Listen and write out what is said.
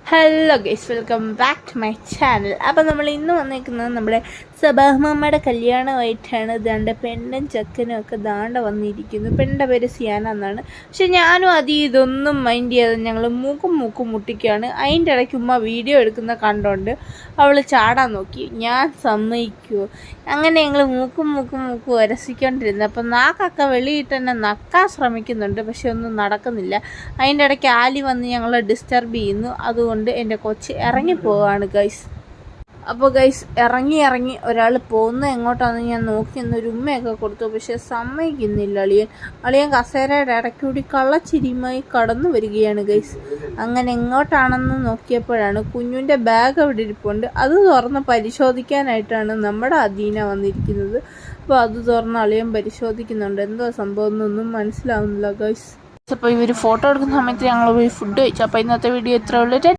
Hello guys, welcome back to my channel. അപ്പോൾ നമ്മൾ ഇന്ന് വന്നിരിക്കുന്നത് നമ്മുടെ സബാഹമ്മയുടെ കല്യാണമായിട്ടാണ്. ദാണ്ട പെണ്ണും ചെക്കനും ഒക്കെ ദാണ്ട വന്നിരിക്കുന്നു. പെണ്ണിൻ്റെ പേര് സിയാന എന്നാണ്. പക്ഷെ ഞാനും ഇതൊന്നും മൈൻഡ് ചെയ്യാതെ ഞങ്ങൾ മൂക്കും മുട്ടിക്കുകയാണ്. അതിൻ്റെ ഇടയ്ക്ക് ഉമ്മ വീഡിയോ എടുക്കുന്ന കണ്ടോണ്ട് അവൾ ചാടാൻ നോക്കി. ഞാൻ സമ്മതിക്കുമോ? അങ്ങനെ ഞങ്ങൾ മൂക്കും ഉരസിക്കൊണ്ടിരുന്നു. അപ്പം നാക്കൊക്കെ വെളിയിട്ട് തന്നെ നക്കാൻ ശ്രമിക്കുന്നുണ്ട്, പക്ഷെ ഒന്നും നടക്കുന്നില്ല. അതിൻ്റെ ഇടയ്ക്ക് ആലി വന്ന് ഞങ്ങളെ ഡിസ്റ്റർബ് ചെയ്യുന്നു. അതുകൊണ്ട് എൻ്റെ കൊച്ച് ഇറങ്ങിപ്പോവാണ് ഗൈസ്. അപ്പോൾ ഗൈസ് ഇറങ്ങി ഒരാൾ പോകുന്നത് എങ്ങോട്ടാണെന്ന് ഞാൻ നോക്കി എന്നൊരു ഉമ്മയൊക്കെ കൊടുത്തു. പക്ഷെ സമ്മതിക്കുന്നില്ല അളിയൻ കസേരയുടെ ഇടയ്ക്കൂടി കള്ളച്ചിരിയുമായി കടന്നു വരികയാണ് ഗൈസ്. അങ്ങനെ എങ്ങോട്ടാണെന്ന് നോക്കിയപ്പോഴാണ് കുഞ്ഞുൻ്റെ ബാഗ് അവിടെ ഇരിപ്പുണ്ട്. അത് തുറന്ന് പരിശോധിക്കാനായിട്ടാണ് നമ്മുടെ അദീന വന്നിരിക്കുന്നത്. അപ്പോൾ അത് തുറന്ന് അളിയൻ പരിശോധിക്കുന്നുണ്ട്. എന്തോ സംഭവം എന്നൊന്നും മനസ്സിലാവുന്നില്ല ഗൈസ്. അപ്പോൾ ഇവർ ഫോട്ടോ എടുക്കുന്ന സമയത്ത് ഞങ്ങൾ പോയി ഫുഡ് കഴിച്ചു. അപ്പോൾ ഇന്നത്തെ വീഡിയോ ഇത്രേ ഉള്ളൂ.